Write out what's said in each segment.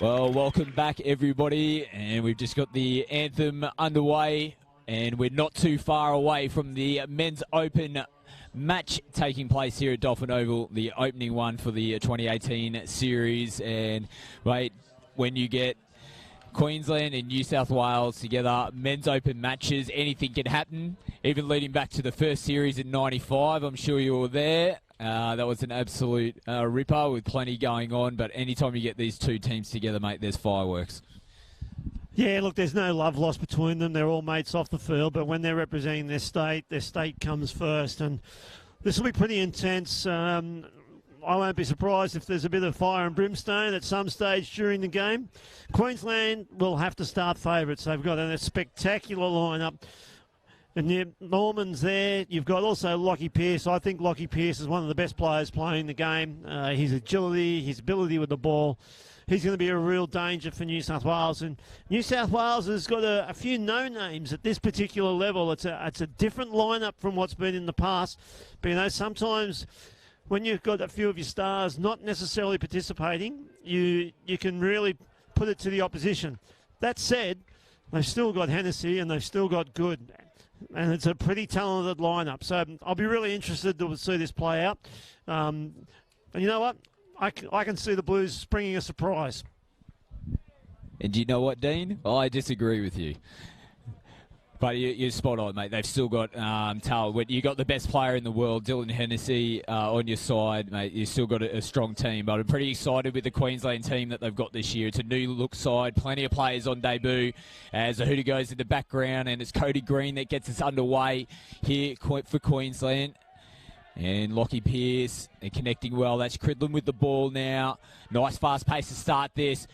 Well, welcome back, everybody, and we've just got the anthem underway, and we're not too far away from the Men's Open match taking place here at Dolphin Oval, the opening one for the 2018 series. And, mate, when you get Queensland and New South Wales together, Men's Open matches, anything can happen, even leading back to the first series in 95. I'm sure you were there. That was an absolute ripper with plenty going on, but anytime you get these two teams together, mate, there's fireworks. Yeah, look, there's no love lost between them. They're all mates off the field, but when they're representing their state comes first, and this will be pretty intense. I won't be surprised if there's a bit of fire and brimstone at some stage during the game. Queensland will have to start favourites. They've got a spectacular lineup. And Norman's there. You've got also Lockie Pearce. I think Lockie Pearce is one of the best players playing the game. His agility, his ability with the ball. He's going to be a real danger for New South Wales. And New South Wales has got a few no-names at this particular level. It's a different lineup from what's been in the past. But, you know, sometimes when you've got a few of your stars not necessarily participating, you can really put it to the opposition. That said, they've still got Hennessy and they've still got Good. And it's a pretty talented lineup. So I'll be really interested to see this play out. And you know what? I can see the Blues springing a surprise. And do you know what, Dean? I disagree with you. But you're spot on, mate. They've still got talent. You've got the best player in the world, Dylan Hennessy, on your side, mate. You've still got a strong team. But I'm pretty excited with the Queensland team that they've got this year. It's a new-look side. Plenty of players on debut as the Hooter goes in the background. And it's Cody Green that gets us underway here for Queensland. And Lockie Pearce, they're connecting well. That's Cridlin with the ball now. Nice fast pace to start this.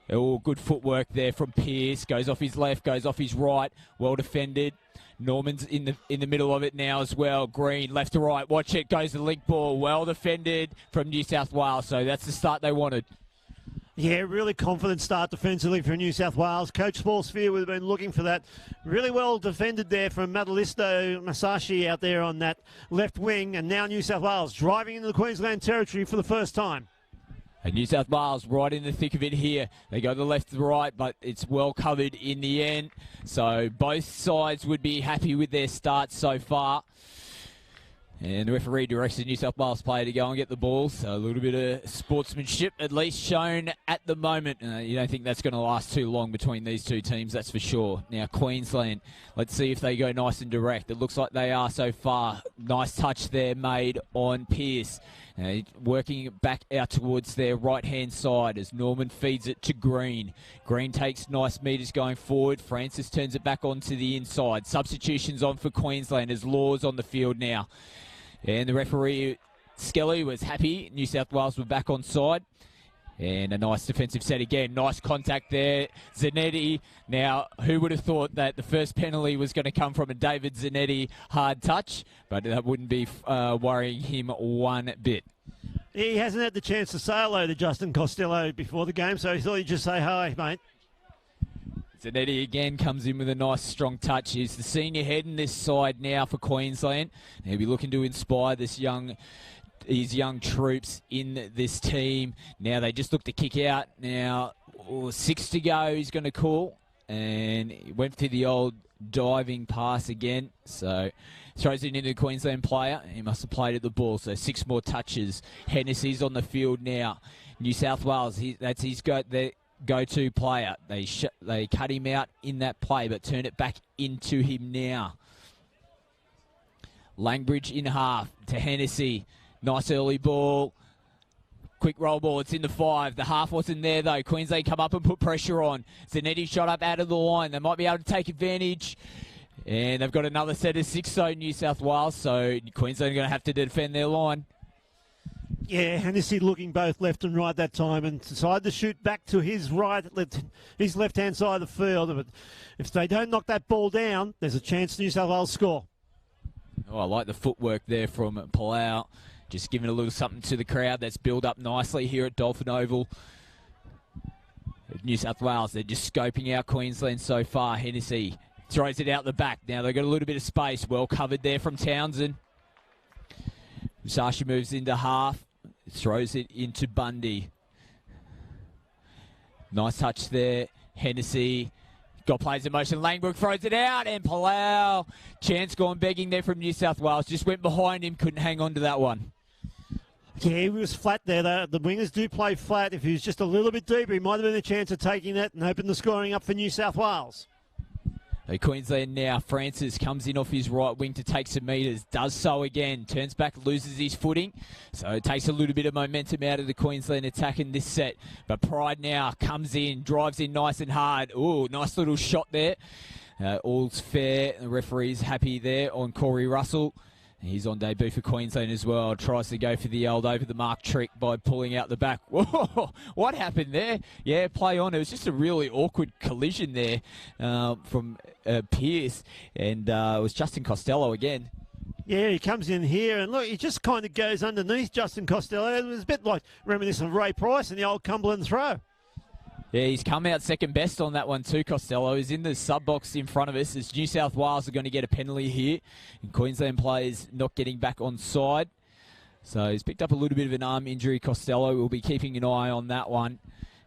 Oh, good footwork there from Pearce. Goes off his left, goes off his right. Well defended. Norman's in the middle of it now as well. Green, left to right. Watch it. Goes the link ball. Well defended from New South Wales. So that's the start they wanted. Yeah, really confident start defensively for New South Wales. Coach Sportsphere would have been looking for that. Really well defended there from Madalisto Masashi out there on that left wing. And now New South Wales driving into the Queensland territory for the first time. And New South Wales right in the thick of it here. They go to the left to the right, but it's well covered in the end. So both sides would be happy with their start so far. And the referee directs the New South Wales player to go and get the ball. So a little bit of sportsmanship at least shown at the moment. You don't think that's going to last too long between these two teams, that's for sure. Now Queensland, let's see if they go nice and direct. It looks like they are so far. Nice touch there made on Pearce. Working back out towards their right-hand side as Norman feeds it to Green. Green takes nice metres going forward. Francis turns it back onto the inside. Substitutions on for Queensland as Law's on the field now. And the referee, Skelly, was happy. New South Wales were back on side. And a nice defensive set again. Nice contact there. Zanetti. Now, who would have thought that the first penalty was going to come from a David Zanetti hard touch? But that wouldn't be worrying him one bit. He hasn't had the chance to say hello to Justin Costello before the game, so he thought he'd just say hi, mate. Zanetti again comes in with a nice strong touch. He's the senior head in this side now for Queensland. He'll be looking to inspire these young troops in this team. Now they just look to kick out. Now 6 to go he's going to call. And he went to the old diving pass again. So throws it into the Queensland player. He must have played at the ball. So 6 more touches. Hennessy's on the field now. New South Wales, that's his go-to player. They cut him out in that play, but turn it back into him now. Langbridge in half to Hennessy. Nice early ball. Quick roll ball. It's in the 5. The half wasn't there, though. Queensland come up and put pressure on. Zanetti shot up out of the line. They might be able to take advantage. And they've got another set of 6, though, New South Wales. So Queensland are going to have to defend their line. Yeah, Hennessy looking both left and right that time and decided to shoot back to his his left-hand side of the field. But if they don't knock that ball down, there's a chance New South Wales score. Oh, I like the footwork there from Palau. Just giving a little something to the crowd. That's built up nicely here at Dolphin Oval. New South Wales, they're just scoping out Queensland so far. Hennessy throws it out the back. Now they've got a little bit of space. Well covered there from Townsend. Musashi moves into half. Throws it into Bundy. Nice touch there. Hennessy got players in motion. Langbrook throws it out, and Palau. Chance gone begging there from New South Wales. Just went behind him, couldn't hang on to that one. Yeah, he was flat there. The wingers do play flat. If he was just a little bit deeper, he might have been a chance of taking that and open the scoring up for New South Wales. So Queensland now, Francis comes in off his right wing to take some metres, does so again, turns back, loses his footing, so it takes a little bit of momentum out of the Queensland attack in this set. But Pride now comes in, drives in nice and hard. Ooh, nice little shot there. All's fair. The referee's happy there on Corey Russell. He's on debut for Queensland as well. Tries to go for the old over-the-mark trick by pulling out the back. Whoa, what happened there? Yeah, play on. It was just a really awkward collision there from Pearce. And it was Justin Costello again. Yeah, he comes in here, and look, he just kind of goes underneath Justin Costello. It was a bit like reminiscent of Ray Price in the old Cumberland throw. Yeah, he's come out second best on that one too, Costello. He's in the sub-box in front of us as New South Wales are going to get a penalty here. And Queensland players not getting back on side. So he's picked up a little bit of an arm injury, Costello. We'll be keeping an eye on that one.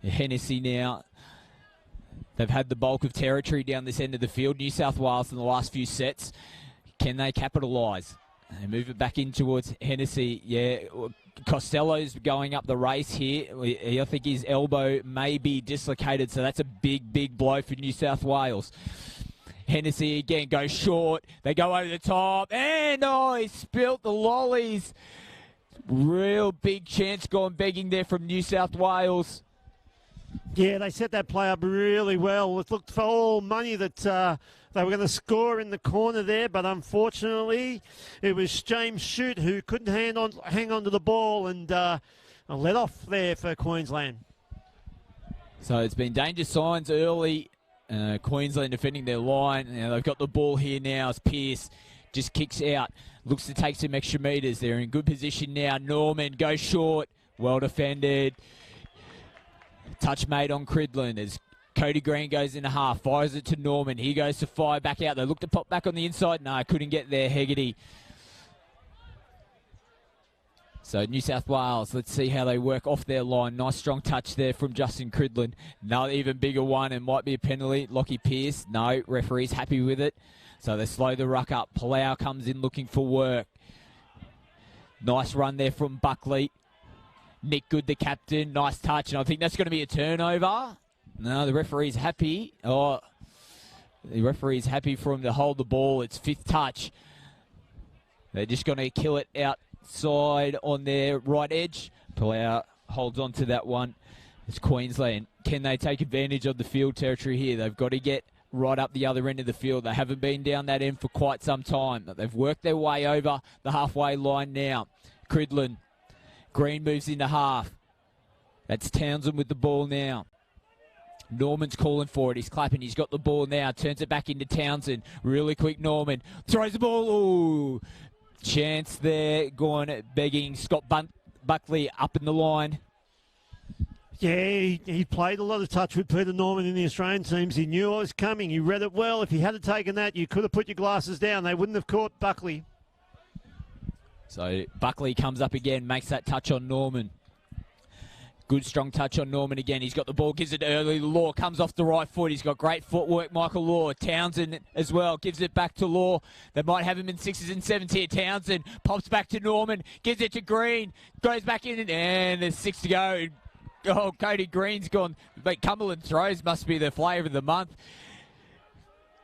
Hennessy now. They've had the bulk of territory down this end of the field. New South Wales in the last few sets. Can they capitalise? They move it back in towards Hennessy. Yeah, Costello's going up the race here. I think his elbow may be dislocated, so that's a big, big blow for New South Wales. Hennessy again goes short. They go over the top. And, he spilt the lollies. Real big chance gone begging there from New South Wales. Yeah, they set that play up really well. It looked for all money that they were going to score in the corner there, but unfortunately it was James Shute who couldn't hang on to the ball and let off there for Queensland. So it's been danger signs early. Queensland defending their line. Now they've got the ball here now as Pearce just kicks out. Looks to take some extra metres. They're in good position now. Norman goes short. Well defended. Touch made on Cridland as Cody Green goes into half, fires it to Norman. He goes to fire back out. They look to pop back on the inside. No, couldn't get there, Hegarty. So New South Wales, let's see how they work off their line. Nice strong touch there from Justin Cridland. Another even bigger one and might be a penalty. Lockie Pearce, no, referee's happy with it. So they slow the ruck up. Palau comes in looking for work. Nice run there from Buckley. Nick Good, the captain, nice touch, and I think that's going to be a turnover. No, the referee's happy. The referee's happy for him to hold the ball. It's fifth touch. They're just going to kill it outside on their right edge. Palau holds on to that one. It's Queensland. Can they take advantage of the field territory here? They've got to get right up the other end of the field. They haven't been down that end for quite some time. But they've worked their way over the halfway line now. Cridland. Green moves into half. That's Townsend with the ball now. Norman's calling for it. He's clapping. He's got the ball now. Turns it back into Townsend. Really quick Norman. Throws the ball. Ooh. Chance there. Gone begging Scott Buckley up in the line. Yeah, he played a lot of touch with Peter Norman in the Australian teams. He knew what was coming. He read it well. If he had taken that, you could have put your glasses down. They wouldn't have caught Buckley. So Buckley comes up again, makes that touch on Norman. Good strong touch on Norman again. He's got the ball, gives it early. Law comes off the right foot. He's got great footwork, Michael Law. Townsend as well, gives it back to Law. They might have him in sixes and sevens here. Townsend pops back to Norman, gives it to Green, goes back in, and there's 6 to go. Oh, Cody Green's gone. But Cumberland throws must be the flavour of the month.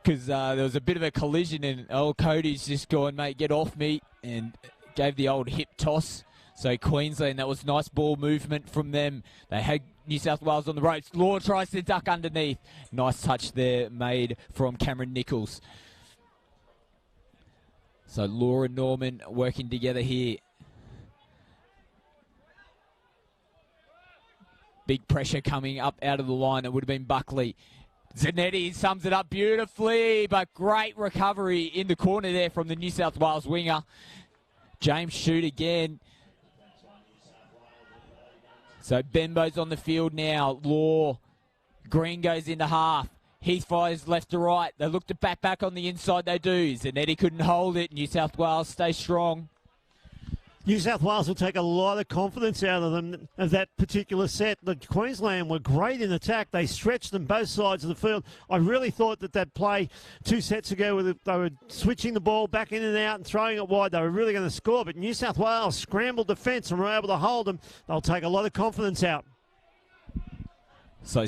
Because there was a bit of a collision, and Cody's just gone, mate, get off me, and gave the old hip toss. So Queensland, that was nice ball movement from them. They had New South Wales on the ropes. Law tries to duck underneath. Nice touch there made from Cameron Nichols. So Law and Norman working together here. Big pressure coming up out of the line. It would have been Buckley. Zanetti sums it up beautifully, but great recovery in the corner there from the New South Wales winger. James Shute again. So Bembo's on the field now. Law. Green goes into half. Heath fires left to right. They look to back on the inside. They do. Zanetti couldn't hold it. New South Wales stay strong. New South Wales will take a lot of confidence out of them of that particular set. The Queensland were great in attack. They stretched them both sides of the field. I really thought that play 2 sets ago, where they were switching the ball back in and out and throwing it wide, they were really going to score. But New South Wales scrambled defence and were able to hold them. They'll take a lot of confidence out. So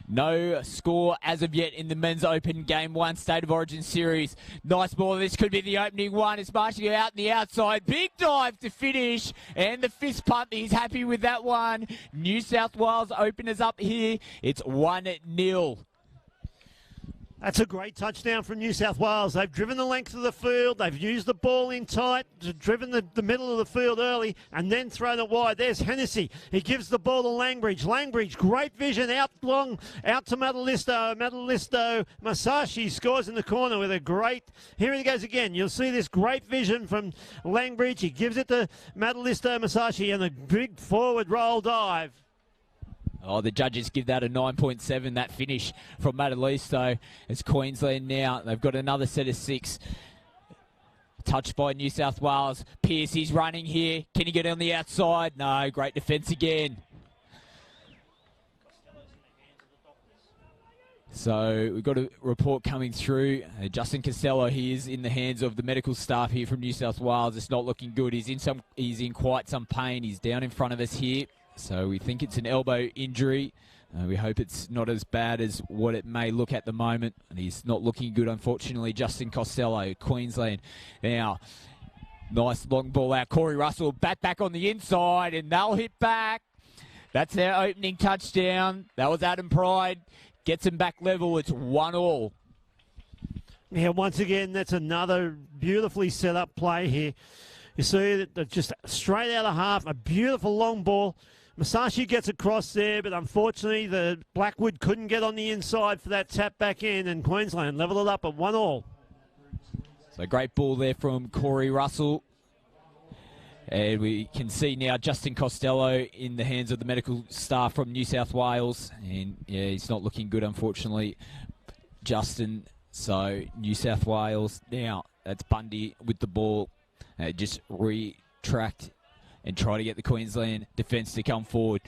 no score as of yet in the Men's Open Game 1 State of Origin Series. Nice ball. This could be the opening one. It's marching out on the outside. Big dive to finish. And the fist pump. He's happy with that one. New South Wales openers up here. It's 1-0. That's a great touchdown from New South Wales. They've driven the length of the field. They've used the ball in tight, driven the middle of the field early, and then thrown it wide. There's Hennessy. He gives the ball to Langbridge. Langbridge, great vision, out long, out to Madalisto. Madalisto, Masashi scores in the corner with a great... Here he goes again. You'll see this great vision from Langbridge. He gives it to Madalisto Masashi, and a big forward roll dive. Oh, the judges give that a 9.7, that finish from Madalisto. It's Queensland now. They've got another set of 6. Touched by New South Wales. Pearce, he's running here. Can he get on the outside? No, great defence again. So we've got a report coming through. Justin Costello, he is in the hands of the medical staff here from New South Wales. It's not looking good. He's in quite some pain. He's down in front of us here. So we think it's an elbow injury. We hope it's not as bad as what it may look at the moment. And he's not looking good, unfortunately. Justin Costello, Queensland. Now, nice long ball out. Corey Russell back on the inside, and they'll hit back. That's their opening touchdown. That was Adam Pride. Gets him back level. It's 1-1. Yeah, once again, that's another beautifully set up play here. You see that just straight out of half, a beautiful long ball. Masashi gets across there, but unfortunately the Blackwood couldn't get on the inside for that tap back in, and Queensland leveled it up at 1-1. So great ball there from Corey Russell. And we can see now Justin Costello in the hands of the medical staff from New South Wales. And yeah, he's not looking good, unfortunately, Justin. So New South Wales now, that's Bundy with the ball. Just retract and try to get the Queensland defence to come forward.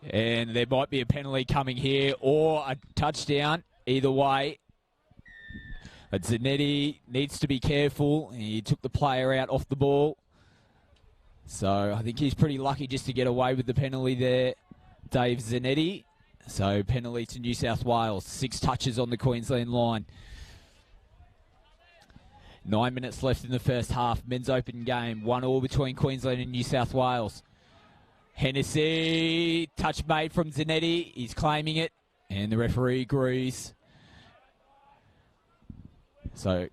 And there might be a penalty coming here or a touchdown. Either way. But Zanetti needs to be careful. He took the player out off the ball. So I think he's pretty lucky just to get away with the penalty there, Dave Zanetti. So penalty to New South Wales. 6 touches on the Queensland line. 9 minutes left in the first half. Men's Open game. 1-1 between Queensland and New South Wales. Hennessy. Touch made from Zanetti. He's claiming it. And the referee agrees. So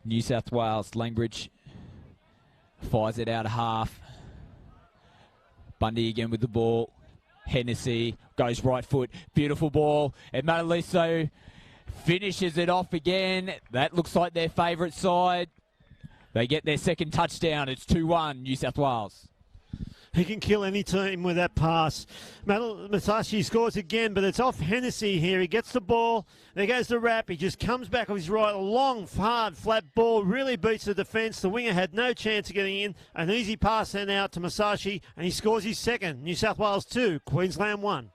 New South Wales, Langbridge fires it out of half. Bundy again with the ball. Hennessy goes right foot. Beautiful ball. And Madalisto finishes it off again. That looks like their favourite side. They get their second touchdown. It's 2-1, New South Wales. He can kill any team with that pass. Masashi scores again, but it's off Hennessy here. He gets the ball. There goes the wrap. He just comes back with his right. A long, hard, flat ball. Really beats the defence. The winger had no chance of getting in. An easy pass sent out to Masashi, and he scores his second. New South Wales 2, Queensland 1.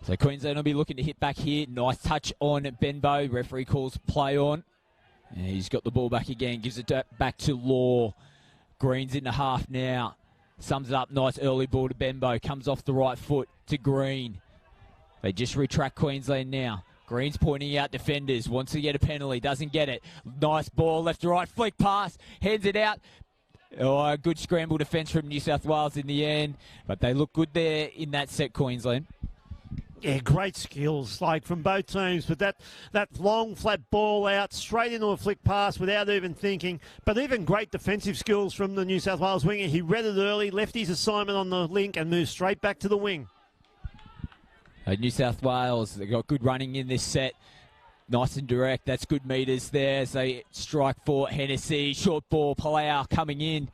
So Queensland will be looking to hit back here. Nice touch on Benbow. Referee calls play on. And he's got the ball back again. Gives it back to Law. Green's in the half now. Sums it up. Nice early ball to Benbow. Comes off the right foot to Green. They just retract Queensland now. Green's pointing out defenders. Wants to get a penalty. Doesn't get it. Nice ball. Left to right. Flick pass. Heads it out. Oh, a good scramble defence from New South Wales in the end. But they look good there in that set, Queensland. Yeah, great skills, like from both teams. But that long, flat ball out, straight into a flick pass without even thinking. But even great defensive skills from the New South Wales winger. He read it early, left his assignment on the link and moved straight back to the wing. New South Wales, they got good running in this set. Nice and direct. That's good meters there as they strike for Hennessy. Short ball, Palau coming in.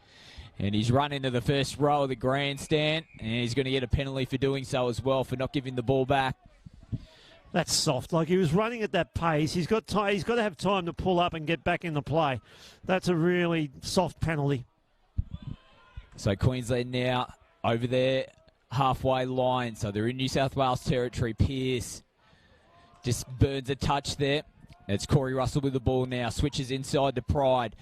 And he's run into the first row of the grandstand. And he's going to get a penalty for doing so as well, for not giving the ball back. That's soft. Like, he was running at that pace. He's got to have time to pull up and get back into play. That's a really soft penalty. So Queensland now over there, halfway line. So they're in New South Wales territory. Pearce just burns a touch there. It's Corey Russell with the ball now. Switches inside to Pride.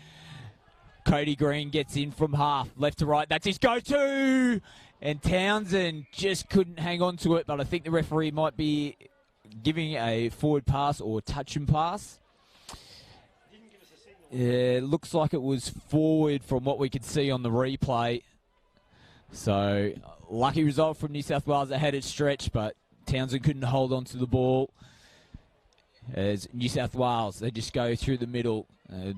Cody Green gets in from half. Left to right. That's his go-to! And Townsend just couldn't hang on to it, but I think the referee might be giving a forward pass or touch and pass. It looks like it was forward from what we could see on the replay. So, lucky result from New South Wales that had it stretched, but Townsend couldn't hold on to the ball. As New South Wales, they just go through the middle.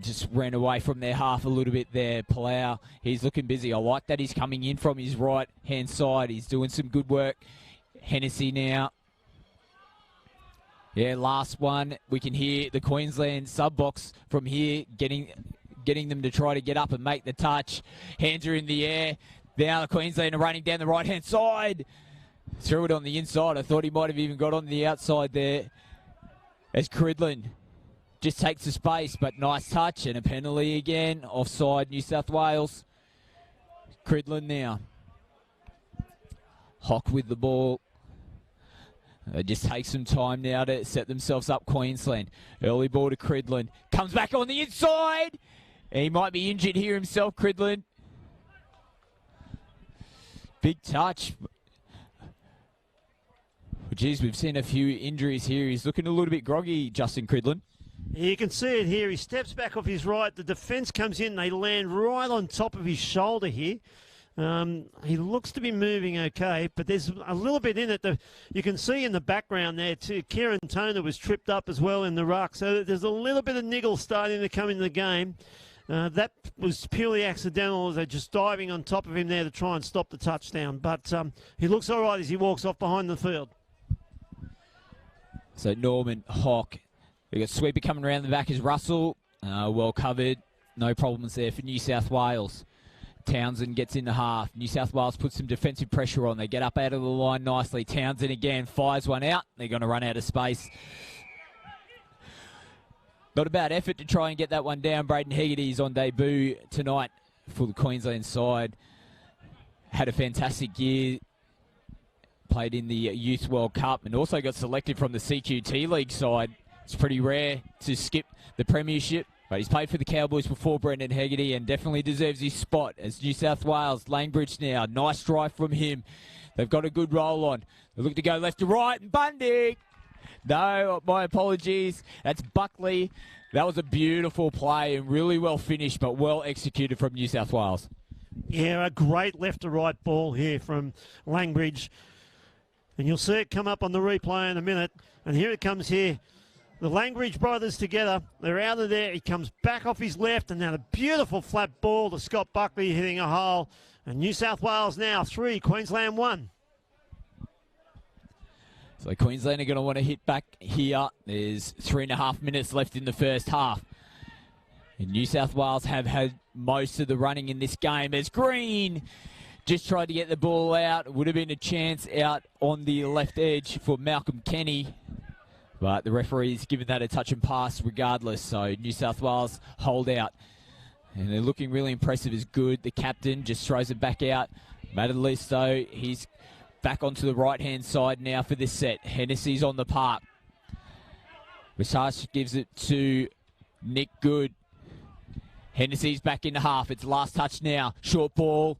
Just ran away from their half a little bit there. Palau, he's looking busy. I like that he's coming in from his right-hand side. He's doing some good work. Hennessy now. Yeah, last one. We can hear the Queensland sub-box from here getting them to try to get up and make the touch. Hands are in the air. Now the Queensland are running down the right-hand side. Threw it on the inside. I thought he might have even got on the outside there. As Cridlin just takes the space, but nice touch and a penalty again. Offside, New South Wales. Cridlin now. Hock with the ball. They just take some time now to set themselves up, Queensland. Early ball to Cridlin. Comes back on the inside. He might be injured here himself, Cridlin. Big touch. Geez, we've seen a few injuries here. He's looking a little bit groggy, Justin Cridlin. You can see it here. He steps back off his right. The defence comes in. They land right on top of his shoulder here. He looks to be moving okay, but there's a little bit in it. You can see in the background there, too, Kieran Toner was tripped up as well in the ruck. So there's a little bit of niggle starting to come in the game. That was purely accidental as they're just diving on top of him there to try and stop the touchdown. But he looks all right as he walks off behind the field. So Norman, Hock. We've got Sweeper coming around the back as Russell. Well covered. No problems there for New South Wales. Townsend gets in the half. New South Wales puts some defensive pressure on. They get up out of the line nicely. Townsend again fires one out. They're going to run out of space. Not a bad effort to try and get that one down. Braden Hegarty's on debut tonight for the Queensland side. Had a fantastic year. Played in the Youth World Cup and also got selected from the CQT League side. It's pretty rare to skip the premiership, but he's played for the Cowboys before, Brendan Hegarty, and definitely deserves his spot as New South Wales. Langbridge now. Nice drive from him. They've got a good roll on. They look to go left to right, and Bundy. No, my apologies. That's Buckley. That was a beautiful play and really well finished, but well executed from New South Wales. Yeah, a great left to right ball here from Langbridge. And you'll see it come up on the replay in a minute. And here it comes here. The Langbridge brothers together. They're out of there. He comes back off his left. And now a beautiful flat ball to Scott Buckley hitting a hole. And New South Wales now 3, Queensland 1. So Queensland are going to want to hit back here. There's 3.5 minutes left in the first half. And New South Wales have had most of the running in this game. As Green just tried to get the ball out. Would have been a chance out on the left edge for Malcolm Kenny. But the referee's given that a touch and pass regardless. So New South Wales hold out. And they're looking really impressive as good. The captain just throws it back out. Madalisto, he's back onto the right-hand side now for this set. Hennessy's on the park. Visage gives it to Nick Good. Hennessy's back in the half. It's last touch now. Short ball.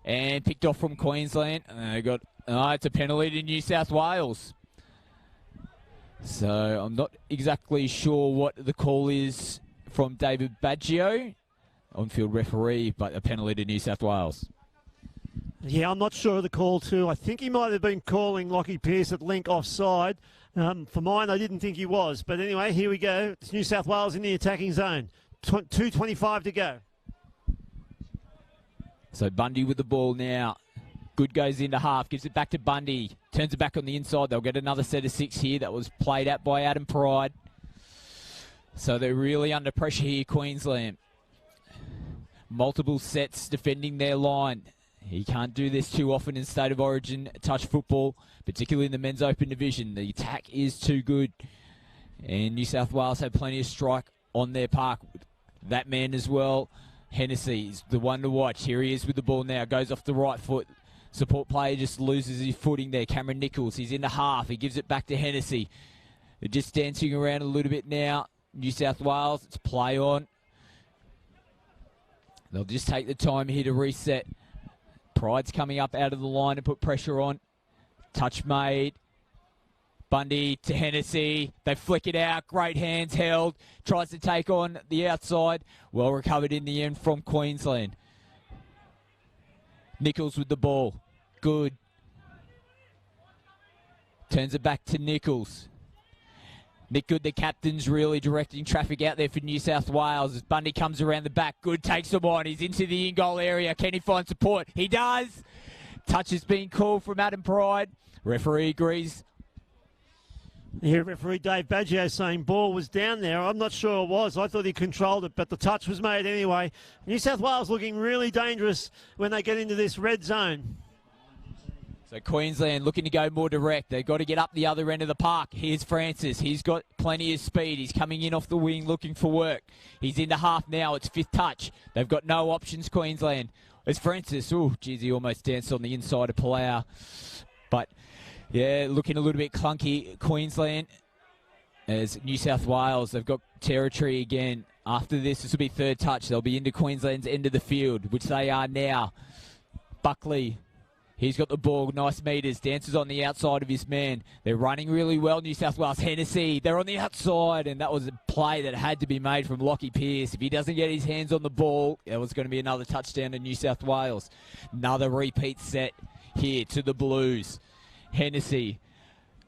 And picked off from Queensland. It's a penalty to New South Wales. So I'm not exactly sure what the call is from David Baggio, on-field referee, but a penalty to New South Wales. Yeah, I'm not sure of the call too. I think he might have been calling Lockie Pearce at link offside. For mine, I didn't think he was. But anyway, here we go. It's New South Wales in the attacking zone. 2:25 to go. So Bundy with the ball now. Good goes into half, gives it back to Bundy. Turns it back on the inside. They'll get another set of 6 here. That was played at by Adam Pride. So they're really under pressure here, Queensland. Multiple sets defending their line. He can't do this too often in State of Origin touch football, particularly in the men's open division. The attack is too good. And New South Wales have plenty of strike on their park. That man as well. Hennessy is the one to watch. Here he is with the ball now. Goes off the right foot. Support player just loses his footing there. Cameron Nichols, he's in the half. He gives it back to Hennessy. They're just dancing around a little bit now. New South Wales, it's play on. They'll just take the time here to reset. Pride's coming up out of the line and put pressure on. Touch made. Bundy to Hennessy. They flick it out. Great hands held. Tries to take on the outside. Well recovered in the end from Queensland. Nichols with the ball. Good. Turns it back to Nichols. Nick Good, the captain's really directing traffic out there for New South Wales as Bundy comes around the back. Good takes him on. He's into the in-goal area. Can he find support? He does. Touch has been called from Adam Pride. Referee agrees. Here, referee Dave Baggio saying ball was down there. I'm not sure it was. I thought he controlled it, but the touch was made anyway. New South Wales looking really dangerous when they get into this red zone. So Queensland looking to go more direct. They've got to get up the other end of the park. Here's Francis. He's got plenty of speed. He's coming in off the wing looking for work. He's into half now. It's fifth touch. They've got no options, Queensland. It's Francis. Oh, geez, he almost danced on the inside of Palau. But, yeah, looking a little bit clunky, Queensland. As New South Wales, they've got territory again. After this will be third touch. They'll be into Queensland's end of the field, which they are now. Buckley. He's got the ball, nice meters, dances on the outside of his man. They're running really well, New South Wales. Hennessy, they're on the outside, and that was a play that had to be made from Lockie Pearce. If he doesn't get his hands on the ball, it was going to be another touchdown to New South Wales. Another repeat set here to the Blues. Hennessy,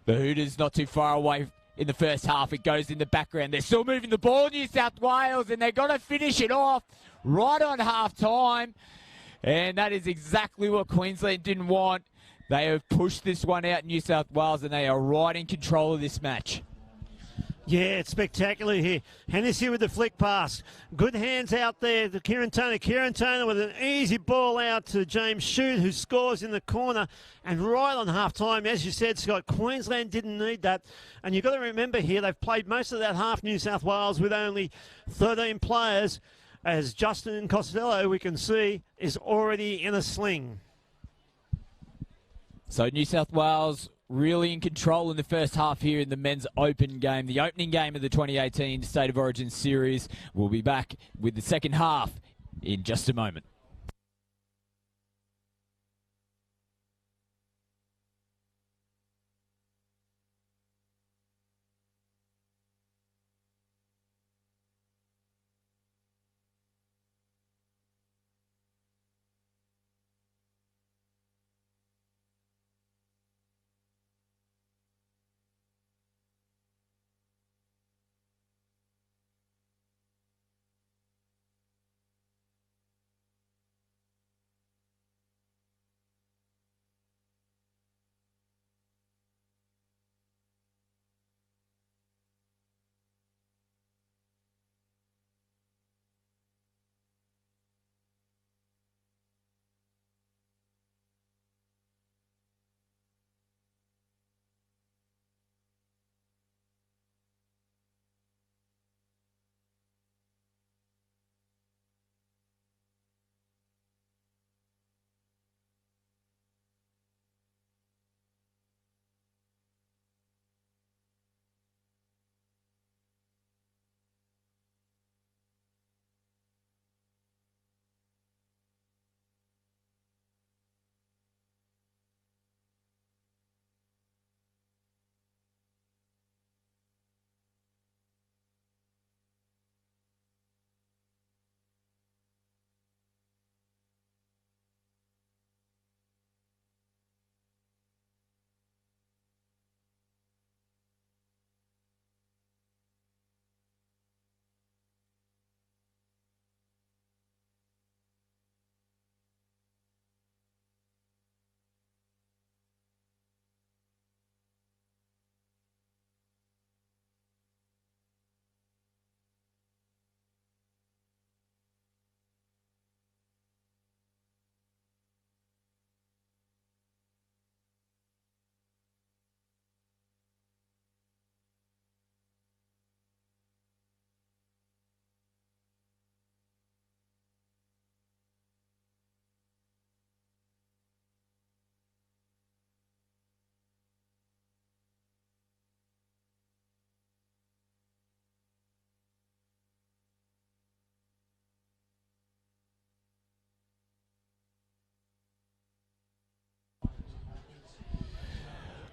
the Hooters not too far away in the first half. It goes in the background. They're still moving the ball, New South Wales, and they're going to finish it off right on half-time. And that is exactly what Queensland didn't want. They have pushed this one out, New South Wales, and they are right in control of this match. Yeah, it's spectacular here. Hennessy with the flick pass. Good hands out there to Kieran Turner. Kieran Turner with an easy ball out to James Shute, who scores in the corner. And right on half-time, as you said, Scott, Queensland didn't need that. And you've got to remember here, they've played most of that half, New South Wales, with only 13 players. As Justin Costello, we can see, is already in a sling. So New South Wales really in control in the first half here in the men's open game. The opening game of the 2018 State of Origin series. We'll be back with the second half in just a moment.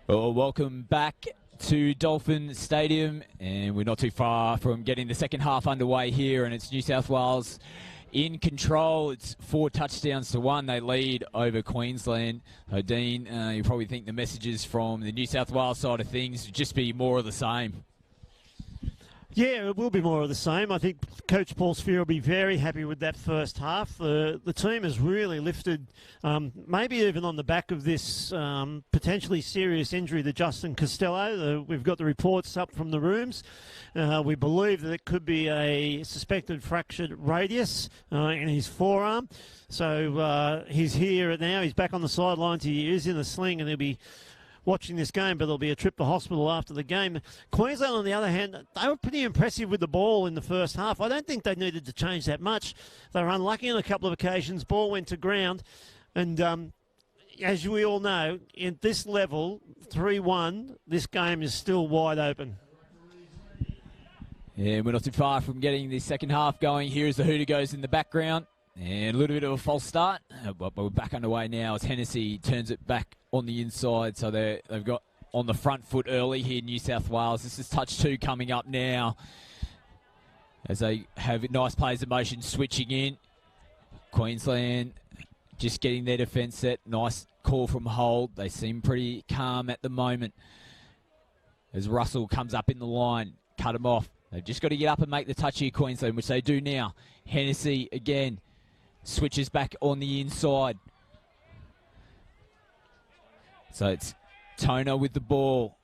Well, welcome back to Dolphin Stadium, and we're not too far from getting the second half underway here, and it's New South Wales in control. It's 4 touchdowns to 1. They lead over Queensland. Dean, you probably think the messages from the New South Wales side of things would just be more of the same. Yeah, it will be more of the same. I think Coach Paul Sphere will be very happy with that first half. The team has really lifted, maybe even on the back of this potentially serious injury to Justin Costello. We've got the reports up from the rooms. We believe that it could be a suspected fractured radius in his forearm. So he's here now. He's back on the sidelines. He is in a sling, and he'll be watching this game, but there'll be a trip to hospital after the game. Queensland, on the other hand, they were pretty impressive with the ball in the first half. I don't think they needed to change that much. They were unlucky on a couple of occasions. Ball went to ground. And as we all know, at this level, 3-1, this game is still wide open. Yeah, we're not too far from getting the second half going. Here as the hooter goes in the background. And a little bit of a false start, but we're back underway now as Hennessy turns it back on the inside. So they've got on the front foot early here, New South Wales. This is touch 2 coming up now as they have nice plays of motion switching in. Queensland just getting their defence set. Nice call from Hold. They seem pretty calm at the moment as Russell comes up in the line. Cut him off. They've just got to get up and make the touch here, Queensland, which they do now. Hennessy again. Switches back on the inside. So it's Toner with the ball.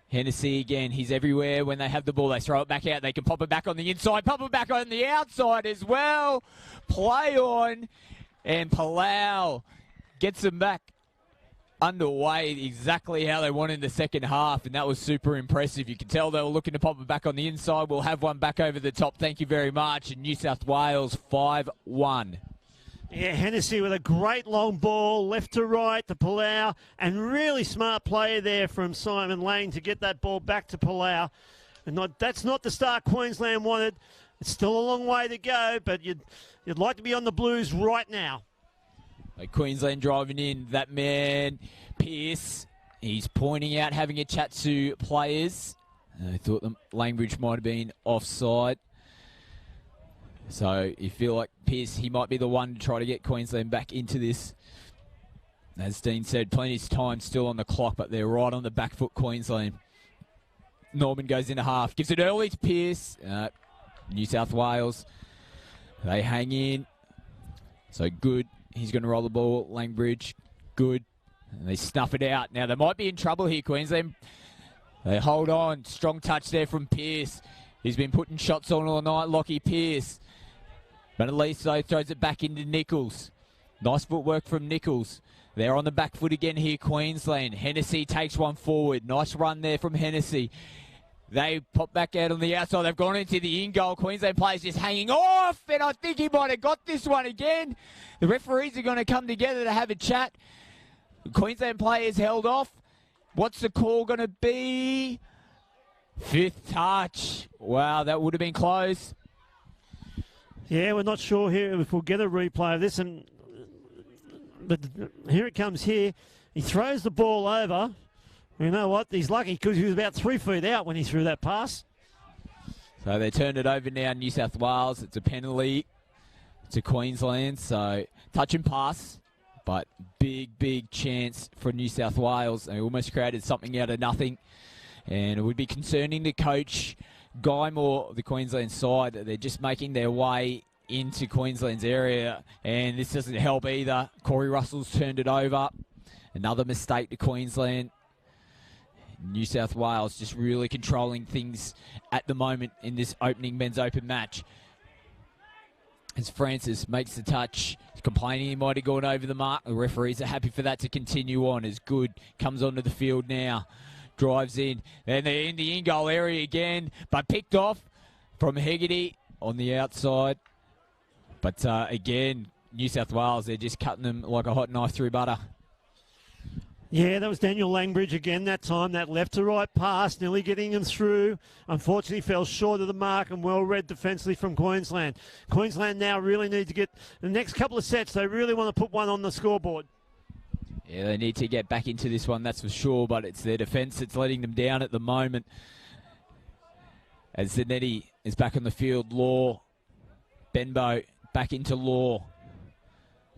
Hennessy again. He's everywhere when they have the ball. They throw it back out. They can pop it back on the inside. Pop it back on the outside as well. Play on. And Palau gets them back underway exactly how they want in the second half, and that was super impressive. You can tell they were looking to pop it back on the inside. We'll have one back over the top. Thank you very much. And New South Wales 5-1. Yeah, Hennessy with a great long ball, left to right to Palau, and really smart play there from Simon Lane to get that ball back to Palau. And that's not the start Queensland wanted. It's still a long way to go, but you'd like to be on the Blues right now. Queensland driving in, that man, Pearce, he's pointing out, having a chat to players. I thought Langbridge might have been offside. So you feel like Pearce, he might be the one to try to get Queensland back into this. As Dean said, plenty of time still on the clock, but they're right on the back foot, Queensland. Norman goes into half, gives it early to Pearce. New South Wales, they hang in. So good. He's going to roll the ball. Langbridge, good. And they snuff it out. Now, they might be in trouble here, Queensland. They hold on. Strong touch there from Pearce. He's been putting shots on all night, Lockie Pearce. But at least, though, throws it back into Nichols. Nice footwork from Nichols. They're on the back foot again here, Queensland. Hennessy takes one forward. Nice run there from Hennessy. They pop back out on the outside. They've gone into the in-goal. Queensland players just hanging off, and I think he might have got this one again. The referees are going to come together to have a chat. Queensland players held off. What's the call going to be? 5th touch. Wow, that would have been close. Yeah, we're not sure here if we'll get a replay of this, but here it comes here. He throws the ball over. You know what? He's lucky because he was about 3 feet out when he threw that pass. So they turned it over now, New South Wales. It's a penalty to Queensland. So touch and pass, but big chance for New South Wales. They almost created something out of nothing. And it would be concerning to coach Guy Moore of the Queensland side. They're just making their way into Queensland's area, and this doesn't help either. Corey Russell's turned it over. Another mistake to Queensland. New South Wales just really controlling things at the moment in this opening men's open match. As Francis makes the touch, he's complaining he might have gone over the mark. The referees are happy for that to continue on as Good comes onto the field now. Drives in. And they're in the in-goal area again, but picked off from Hegarty on the outside. But again, New South Wales, they're just cutting them like a hot knife through butter. Yeah, that was Daniel Langbridge again that time. That left to right pass, nearly getting him through. Unfortunately, fell short of the mark and well read defensively from Queensland. Queensland now really need to get the next couple of sets. They really want to put one on the scoreboard. Yeah, they need to get back into this one, that's for sure, but it's their defence that's letting them down at the moment. As Zanetti is back on the field, Law, Benbow back into Law.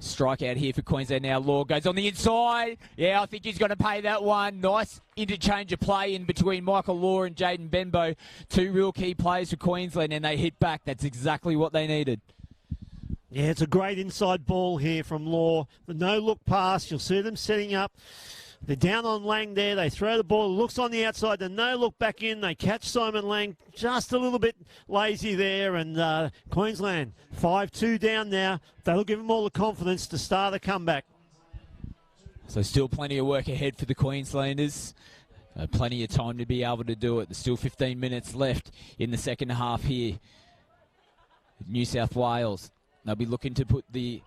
Strikeout here for Queensland now. Law goes on the inside. Yeah, I think he's going to pay that one. Nice interchange of play in between Michael Law and Jaden Benbow. Two real key players for Queensland, and they hit back. That's exactly what they needed. Yeah, it's a great inside ball here from Law. The no-look pass, you'll see them setting up. They're down on Lang there. They throw the ball. It looks on the outside. The no-look back in. They catch Simon Lang just a little bit lazy there. And Queensland 5-2 down now. That'll give them all the confidence to start the comeback. So still plenty of work ahead for the Queenslanders. Plenty of time to be able to do it. There's still 15 minutes left in the second half here. New South Wales. They'll be looking to put the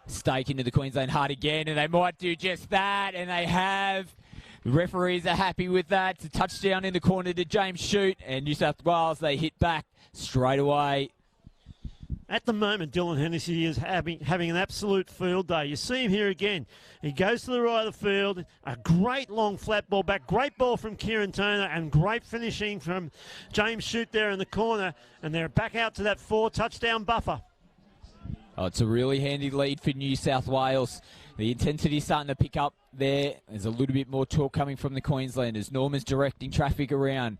stake into the Queensland heart again, and they might do just that, and they have. The referees are happy with that. It's a touchdown in the corner to James Shute, and New South Wales, they hit back straight away. At the moment, Dylan Hennessy is having an absolute field day. You see him here again. He goes to the right of the field. A great long flat ball back. Great ball from Kieran Turner, and great finishing from James Shute there in the corner, and they're back out to that 4-touchdown buffer. Oh, it's a really handy lead for New South Wales. The intensity's starting to pick up there. There's a little bit more talk coming from the Queenslanders. Norman's directing traffic around.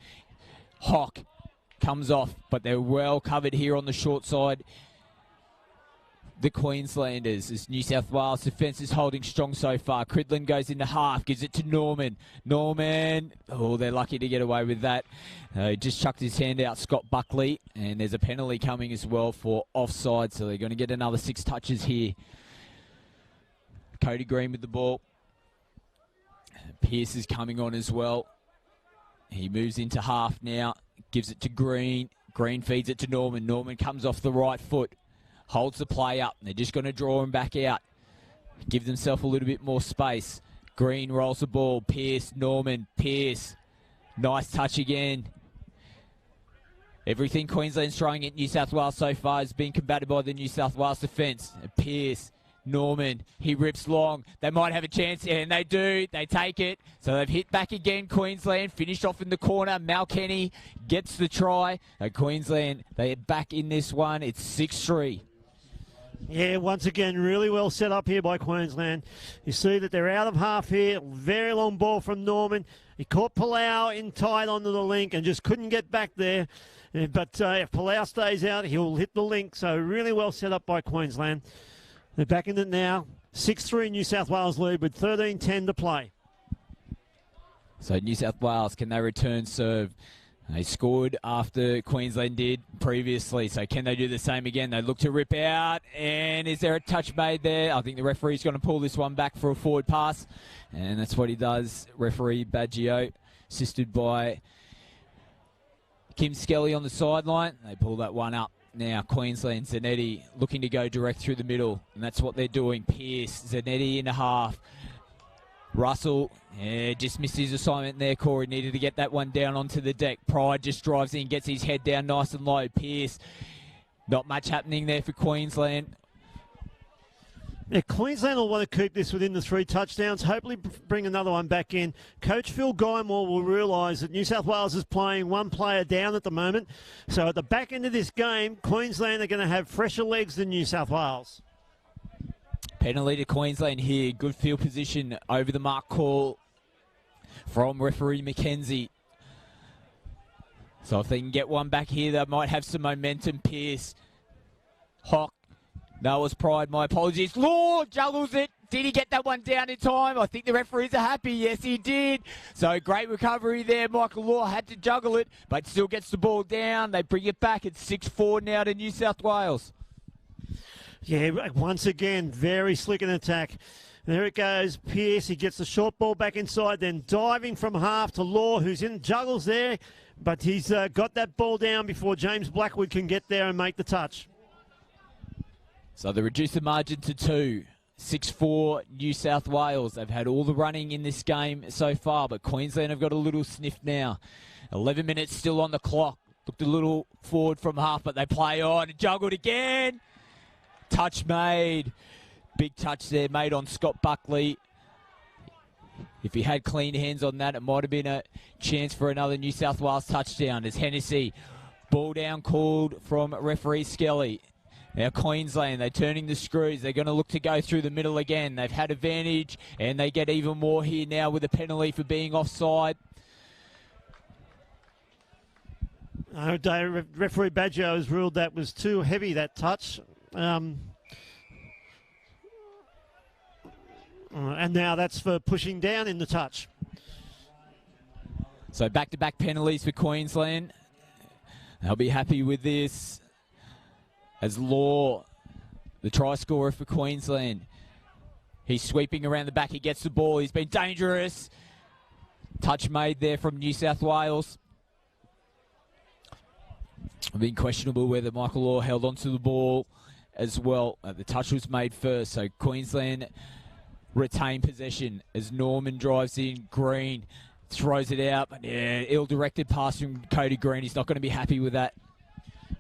Hock comes off, but they're well covered here on the short side. The Queenslanders, as New South Wales defence is holding strong so far. Cridlin goes into half, gives it to Norman. Norman, oh, they're lucky to get away with that. He just chucked his hand out, Scott Buckley, and there's a penalty coming as well for offside, so they're going to get another 6 touches here. Cody Green with the ball. Pearce is coming on as well. He moves into half now, gives it to Green. Green feeds it to Norman. Norman comes off the right foot. Holds the play up. They're just going to draw him back out. Give themselves a little bit more space. Green rolls the ball. Pearce, Norman, Pearce. Nice touch again. Everything Queensland's throwing at New South Wales so far has been combated by the New South Wales defence. Pearce, Norman, he rips long. They might have a chance, and they do. They take it. So they've hit back again, Queensland. Finished off in the corner. Mal Kenny gets the try. Queensland, they're back in this one. It's 6-3. Yeah, once again, really well set up here by Queensland. You see that they're out of half here. Very long ball from Norman. He caught Palau in tight onto the link and just couldn't get back there. But if Palau stays out, he'll hit the link. So really well set up by Queensland. They're back in it now. 6-3 New South Wales lead with 13:10 to play. So New South Wales, can they return serve? They scored after Queensland did previously, so can they do the same again? They look to rip out, and is there a touch made there? I think the referee's going to pull this one back for a forward pass, and that's what he does. Referee Baggio, assisted by Kim Skelly on the sideline. They pull that one up. Now Queensland, Zanetti looking to go direct through the middle, and that's what they're doing. Pearce, Zanetti in a half. Russell, just missed his assignment there. Corey needed to get that one down onto the deck. Pride just drives in, gets his head down nice and low. Pearce, not much happening there for Queensland. Yeah, Queensland will want to keep this within the 3 touchdowns, hopefully bring another one back in. Coach Phil Guymore will realise that New South Wales is playing one player down at the moment. So at the back end of this game, Queensland are going to have fresher legs than New South Wales. Penalty to Queensland here. Good field position over the mark call from referee McKenzie. So if they can get one back here, they might have some momentum. Pearce, Hock, Noah's Pride, my apologies. Law juggles it. Did he get that one down in time? I think the referees are happy. Yes, he did. So great recovery there. Michael Law had to juggle it, but still gets the ball down. They bring it back. It's 6-4 now to New South Wales. Yeah, once again, very slick in attack. There it goes. Pearce, he gets the short ball back inside, then diving from half to Law, who's in juggles there, but he's got that ball down before James Blackwood can get there and make the touch. So they reduce the margin to 2. 6-4 New South Wales. They've had all the running in this game so far, but Queensland have got a little sniff now. 11 minutes still on the clock. Looked a little forward from half, but they play on. Juggled again. Touch made. Big touch there made on Scott Buckley. If he had clean hands on that, it might have been a chance for another New South Wales touchdown. As Hennessy, ball down called from referee Skelly. Now Queensland, they're turning the screws. They're going to look to go through the middle again. They've had advantage, and they get even more here now with a penalty for being offside. Referee Badger has ruled that was too heavy, that touch. And now that's for pushing down in the touch. So back-to-back penalties for Queensland. They'll be happy with this. As Law, the try scorer for Queensland. He's sweeping around the back. He gets the ball. He's been dangerous. Touch made there from New South Wales. It's been questionable whether Michael Law held onto the ball as well. The touch was made first, so Queensland retain possession as Norman drives in. Green throws it out. Yeah, ill-directed pass from Cody Green. He's not going to be happy with that.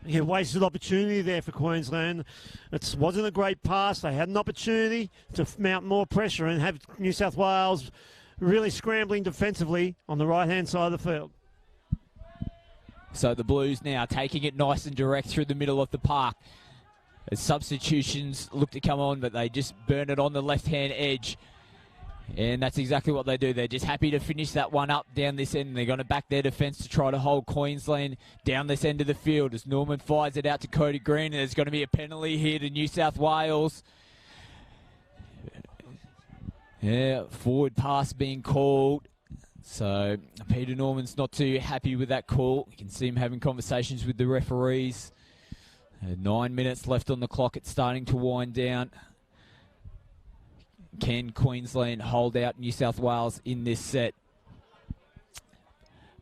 Yeah, wasted opportunity there for Queensland. It wasn't a great pass. They had an opportunity to mount more pressure and have New South Wales really scrambling defensively on the right-hand side of the field. So the Blues now taking it nice and direct through the middle of the park. As substitutions look to come on, but they just burn it on the left-hand edge. And that's exactly what they do. They're just happy to finish that one up down this end. They're going to back their defence to try to hold Queensland down this end of the field as Norman fires it out to Cody Green. And there's going to be a penalty here to New South Wales. Yeah, forward pass being called. So Peter Norman's not too happy with that call. You can see him having conversations with the referees. 9 minutes left on the clock. It's starting to wind down. Can Queensland hold out New South Wales in this set?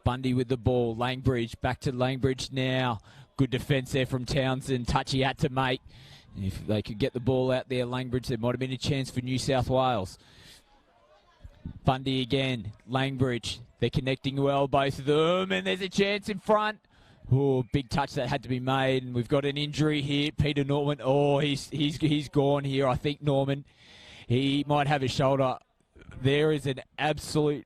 Bundy with the ball. Langbridge back to Langbridge now. Good defence there from Townsend. Touch he had to make. If they could get the ball out there, Langbridge, there might have been a chance for New South Wales. Bundy again. Langbridge. They're connecting well, both of them. And there's a chance in front. Oh, big touch that had to be made. And we've got an injury here. Peter Norman. Oh, he's gone here. I think Norman. He might have a shoulder. There is an absolute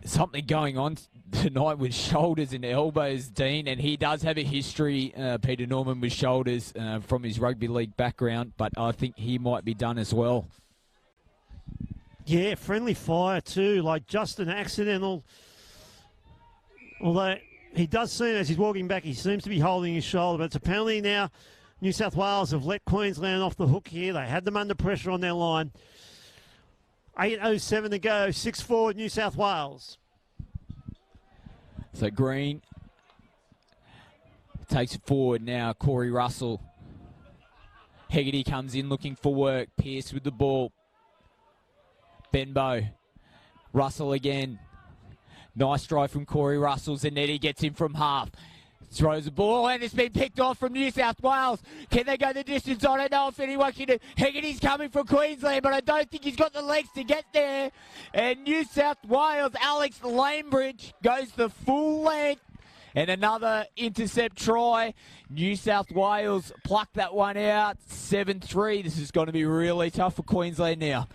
something going on tonight with shoulders and elbows, Dean, and he does have a history, Peter Norman, with shoulders from his rugby league background, but I think he might be done as well. Yeah, friendly fire too, like just an accidental. Although he does seem, as he's walking back, he seems to be holding his shoulder, but it's a penalty now. New South Wales have let Queensland off the hook here. They had them under pressure on their line. 8:07 to go. 6-4 New South Wales. So Green takes it forward now. Corey Russell. Hegarty comes in looking for work. Pearce with the ball. Benbow. Russell again. Nice drive from Corey Russell. Zanetti gets in from half. Throws the ball and it's been picked off from New South Wales. Can they go the distance? I don't know if anyone can do. Hegarty's coming from Queensland, but I don't think he's got the legs to get there. And New South Wales, Alex Langbridge goes the full length. And another intercept try. New South Wales plucked that one out. 7-3. This is going to be really tough for Queensland now.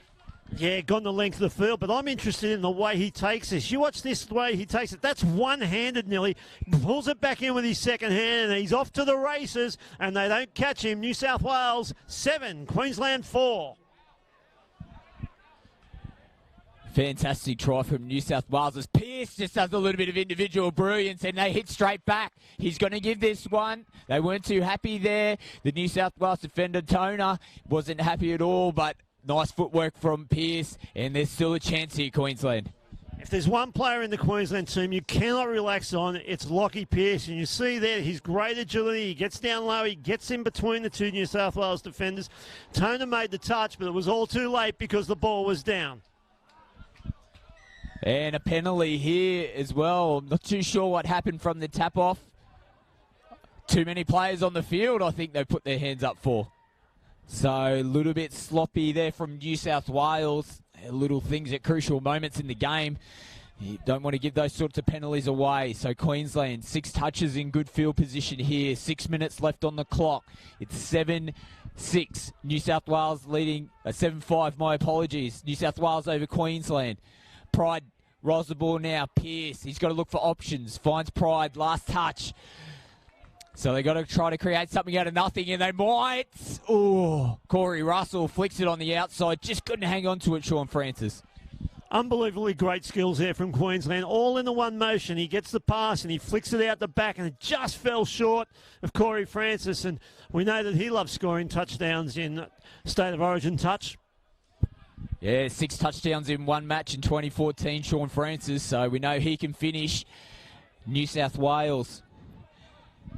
Yeah, gone the length of the field, but I'm interested in the way he takes this. You watch this way he takes it. That's one-handed nearly. Pulls it back in with his second hand, and he's off to the races, and they don't catch him. New South Wales 7, Queensland 4. Fantastic try from New South Wales as Pearce just does a little bit of individual brilliance and they hit straight back. He's going to give this one. They weren't too happy there. The New South Wales defender, Toner, wasn't happy at all, but nice footwork from Pearce, and there's still a chance here, Queensland. If there's one player in the Queensland team you cannot relax on, it's Lockie Pearce. And you see there his great agility. He gets down low. He gets in between the two New South Wales defenders. Toner made the touch, but it was all too late because the ball was down. And a penalty here as well. I'm not too sure what happened from the tap-off. Too many players on the field, I think they put their hands up for. So a little bit sloppy there from New South Wales. Little things at crucial moments in the game. You don't want to give those sorts of penalties away. So Queensland, 6 touches in good field position here. 6 minutes left on the clock. It's 7-6. New South Wales leading, 7-5, my apologies. New South Wales over Queensland. Pride rolls the ball now. Pearce, he's got to look for options. Finds Pride, last touch. So they got to try to create something out of nothing, and they might. Oh, Corey Russell flicks it on the outside. Just couldn't hang on to it, Sean Francis. Unbelievably great skills there from Queensland, all in the one motion. He gets the pass and he flicks it out the back, and it just fell short of Corey Francis. And we know that he loves scoring touchdowns in State of Origin touch. Yeah, 6 touchdowns in one match in 2014, Sean Francis. So we know he can finish. New South Wales.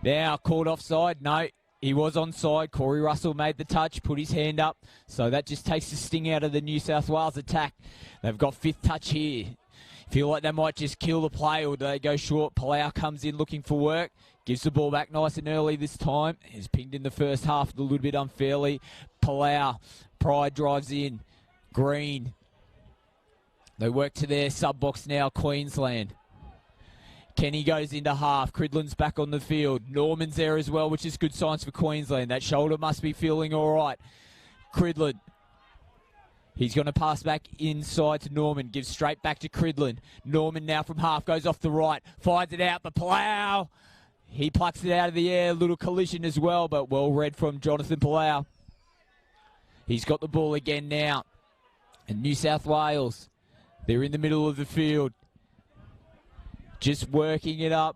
Now called offside. No, he was onside. Corey Russell made the touch, put his hand up. So that just takes the sting out of the New South Wales attack. They've got 5th touch here. Feel like they might just kill the play, or do they go short? Palau comes in looking for work. Gives the ball back nice and early this time. He's pinged in the first half a little bit unfairly. Palau. Pride drives in. Green. They work to their sub-box now, Queensland. Kenny goes into half. Cridland's back on the field. Norman's there as well, which is good signs for Queensland. That shoulder must be feeling all right. Cridland. He's going to pass back inside to Norman. Gives straight back to Cridland. Norman now from half. Goes off the right. Finds it out, but Palau. He plucks it out of the air. Little collision as well, but well read from Jonathan Palau. He's got the ball again now. And New South Wales, they're in the middle of the field. Just working it up.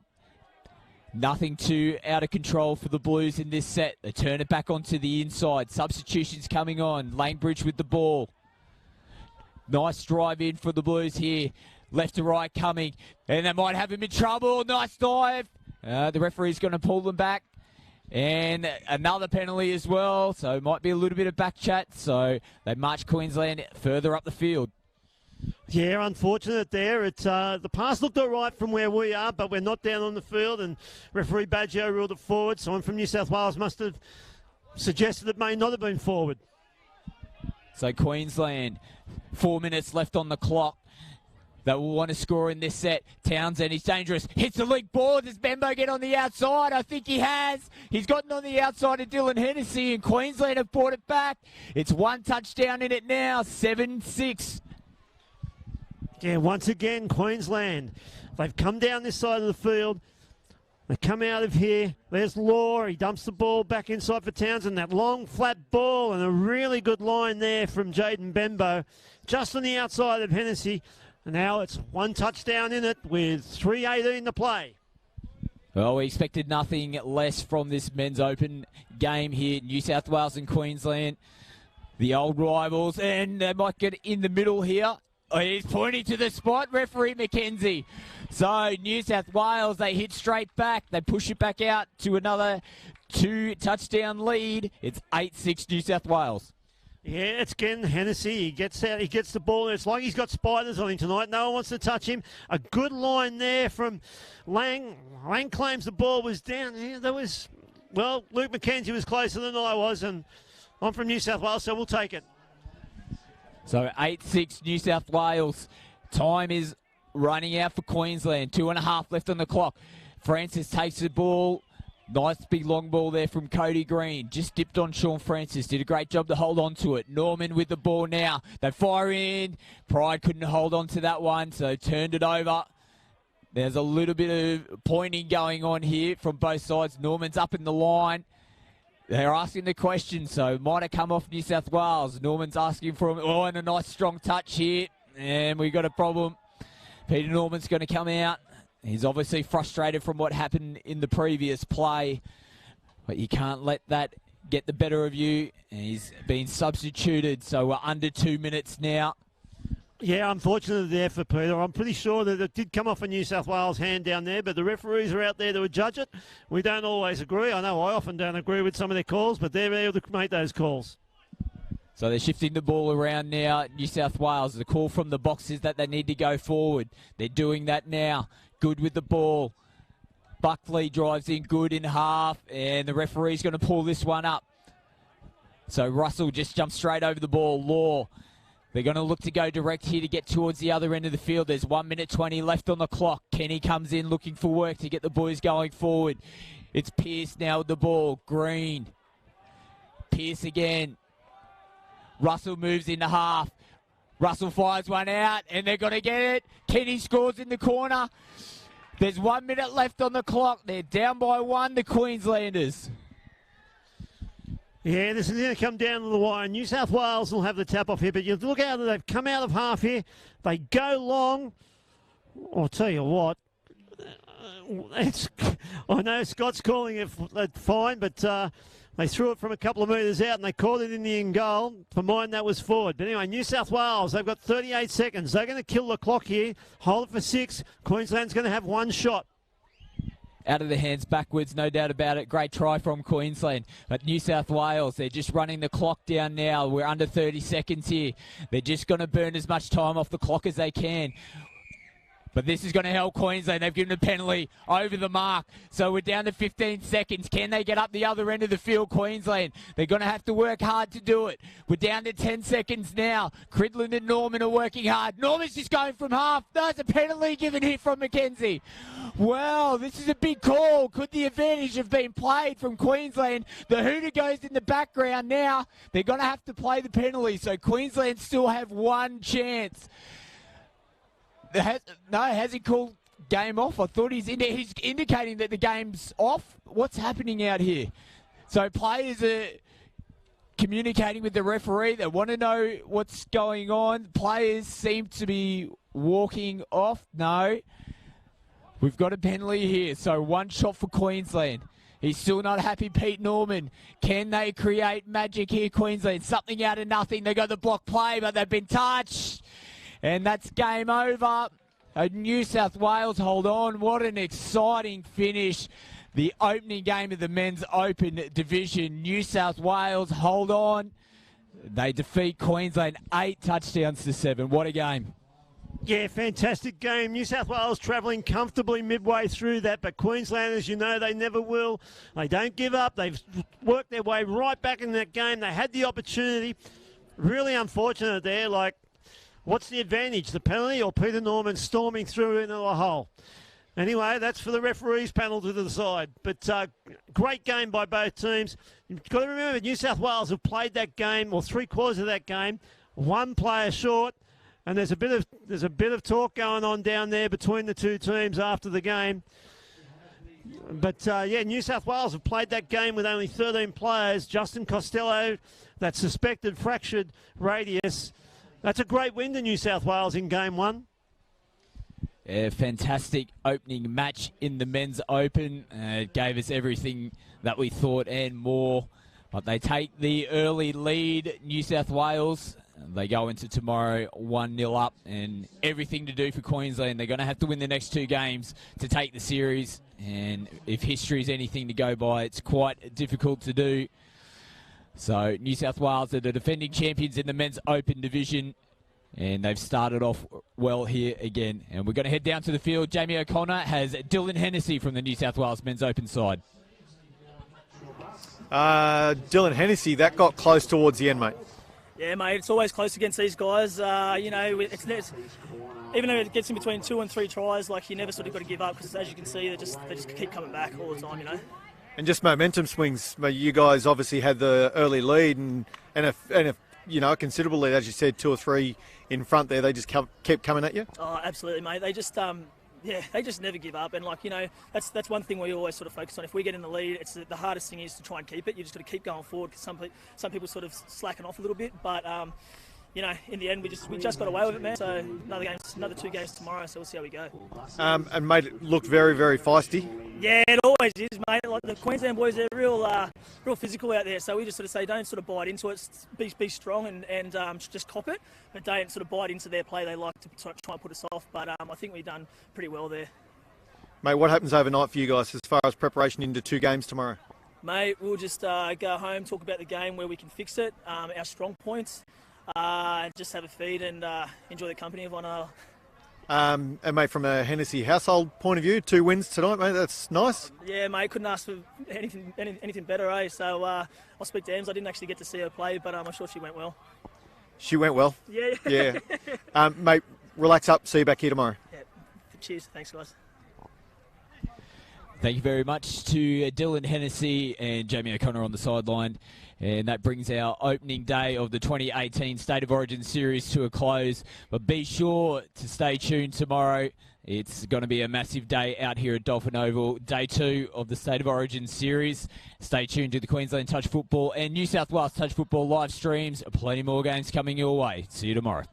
Nothing too out of control for the Blues in this set. They turn it back onto the inside. Substitutions coming on. Langbridge with the ball. Nice drive in for the Blues here. Left to right coming. And they might have him in trouble. Nice dive. The referee's going to pull them back. And another penalty as well. So it might be a little bit of back chat. So they march Queensland further up the field. Yeah, unfortunate there. The pass looked all right from where we are, but we're not down on the field, and referee Baggio ruled it forward. Someone from New South Wales must have suggested it may not have been forward. So Queensland, 4 minutes left on the clock. They will want to score in this set. Townsend, he's dangerous. Hits the league ball. Does Bembo get on the outside? I think he has. He's gotten on the outside of Dylan Hennessy, and Queensland have brought it back. It's 1 touchdown in it now, 7-6. Yeah, once again, Queensland. They've come down this side of the field. They come out of here. There's Law. He dumps the ball back inside for Townsend. That long, flat ball and a really good line there from Jaden Bembo. Just on the outside of Hennessy. And now it's 1 touchdown in it with 3:18 to play. Well, we expected nothing less from this men's open game here. New South Wales and Queensland, the old rivals. And they might get in the middle here. Oh, he's pointing to the spot, referee McKenzie. So New South Wales, they hit straight back. They push it back out to another 2 touchdown lead. It's 8-6 New South Wales. Yeah, it's again Hennessy. He gets out, he gets the ball. It's like he's got spiders on him tonight. No one wants to touch him. A good line there from Lang. Lang claims the ball was down. Yeah, Luke McKenzie was closer than I was, and I'm from New South Wales, so we'll take it. So 8-6 New South Wales. Time is running out for Queensland. 2.5 left on the clock. Francis takes the ball. Nice big long ball there from Cody Green. Just dipped on Sean Francis. Did a great job to hold on to it. Norman with the ball now. They fire in. Pride couldn't hold on to that one, so turned it over. There's a little bit of pointing going on here from both sides. Norman's up in the line. They're asking the question, so might have come off New South Wales. Norman's asking for him. Oh, and a nice strong touch here. And we got a problem. Peter Norman's going to come out. He's obviously frustrated from what happened in the previous play. But you can't let that get the better of you. And he's been substituted, so we're under 2 minutes now. Yeah, unfortunately there for Peter. I'm pretty sure that it did come off a New South Wales hand down there, but the referees are out there to judge it. We don't always agree. I know I often don't agree with some of their calls, but they're able to make those calls. So they're shifting the ball around now, New South Wales. The call from the box is that they need to go forward. They're doing that now. Good with the ball. Buckley drives in good in half, and the referee's going to pull this one up. So Russell just jumps straight over the ball. Law. They're going to look to go direct here to get towards the other end of the field. There's 1 minute 20 left on the clock. Kenny comes in looking for work to get the boys going forward. It's Pearce now with the ball. Green. Pearce again. Russell moves into half. Russell fires one out, and they're going to get it. Kenny scores in the corner. There's 1 minute left on the clock. They're down by one, the Queenslanders. Yeah, this is going to come down to the wire. New South Wales will have the tap off here, but you look out, they've come out of half here. They go long. I'll tell you what. I know Scott's calling it fine, but they threw it from a couple of metres out and they caught it in the end goal. For mine, that was forward. But anyway, New South Wales, they've got 38 seconds. They're going to kill the clock here, hold it for 6. Queensland's going to have one shot. Out of the hands backwards, no doubt about it. Great try from Queensland. But New South Wales, they're just running the clock down now. We're under 30 seconds here. They're just going to burn as much time off the clock as they can. But this is going to help Queensland. They've given a penalty over the mark. So we're down to 15 seconds. Can they get up the other end of the field, Queensland? They're going to have to work hard to do it. We're down to 10 seconds now. Cridland and Norman are working hard. Norman's just going from half. There's a penalty given here from McKenzie. Well, this is a big call. Could the advantage have been played from Queensland? The hooter goes in the background now. They're going to have to play the penalty. So Queensland still have one chance. Has he called game off? I thought he's indicating that the game's off. What's happening out here? So players are communicating with the referee. They want to know what's going on. Players seem to be walking off. No. We've got a penalty here. So one shot for Queensland. He's still not happy, Pete Norman. Can they create magic here, Queensland? Something out of nothing. They got the block play, but they've been touched. And that's game over. New South Wales, hold on. What an exciting finish. The opening game of the Men's Open Division. New South Wales, hold on. They defeat Queensland 8 touchdowns to 7. What a game. Yeah, fantastic game. New South Wales travelling comfortably midway through that, but Queensland, as you know, they never will. They don't give up. They've worked their way right back in that game. They had the opportunity. Really unfortunate there, what's the advantage, the penalty or Peter Norman storming through into the hole? Anyway, that's for the referees panel to decide. But great game by both teams. You've got to remember, New South Wales have played that game, or 3/4 of that game, one player short, and there's a bit of talk going on down there between the two teams after the game. But New South Wales have played that game with only 13 players. Justin Costello, that suspected fractured radius. That's a great win to New South Wales in Game 1. Yeah, fantastic opening match in the Men's Open. It gave us everything that we thought and more. But they take the early lead, New South Wales. They go into tomorrow 1-0 up, and everything to do for Queensland. They're going to have to win the next 2 games to take the series. And if history is anything to go by, it's quite difficult to do. So New South Wales are the defending champions in the Men's Open Division, and they've started off well here again. And we're going to head down to the field. Jamie O'Connor has Dylan Hennessy from the New South Wales Men's Open side. Dylan Hennessy, that got close towards the end, mate. Yeah, mate, it's always close against these guys. It's even though it gets in between 2 and 3 tries, you never sort of got to give up, because as you can see, they just keep coming back all the time, And just momentum swings. You guys obviously had the early lead and a considerable lead, as you said, 2 or 3 in front there. They just kept coming at you. Oh, absolutely, mate. They just they just never give up. And that's one thing we always sort of focus on. If we get in the lead, it's the hardest thing is to try and keep it. You just got to keep going forward, because some people sort of slacken off a little bit, but. In the end, we just got away with it, man. So another 2 games tomorrow. So we'll see how we go. And made it look very, very feisty. Yeah, it always is, mate. The Queensland boys, they're real physical out there. So we just sort of say, don't sort of bite into it. Be strong and just cop it, but don't sort of bite into their play. They like to try and put us off. But I think we've done pretty well there. Mate, what happens overnight for you guys as far as preparation into 2 games tomorrow? Mate, we'll just go home, talk about the game, where we can fix it, our strong points. Just have a feed and enjoy the company of one another. And mate, from a Hennessy household point of view, 2 wins tonight, mate. That's nice. Yeah, mate. Couldn't ask for anything better, eh? So I'll speak to Ems. I didn't actually get to see her play, but I'm sure she went well. She went well. Yeah. Yeah. Mate, relax up. See you back here tomorrow. Yeah. Cheers. Thanks, guys. Thank you very much to Dylan Hennessy and Jamie O'Connor on the sideline. And that brings our opening day of the 2018 State of Origin Series to a close. But be sure to stay tuned tomorrow. It's going to be a massive day out here at Dolphin Oval. Day 2 of the State of Origin Series. Stay tuned to the Queensland Touch Football and New South Wales Touch Football live streams. Plenty more games coming your way. See you tomorrow.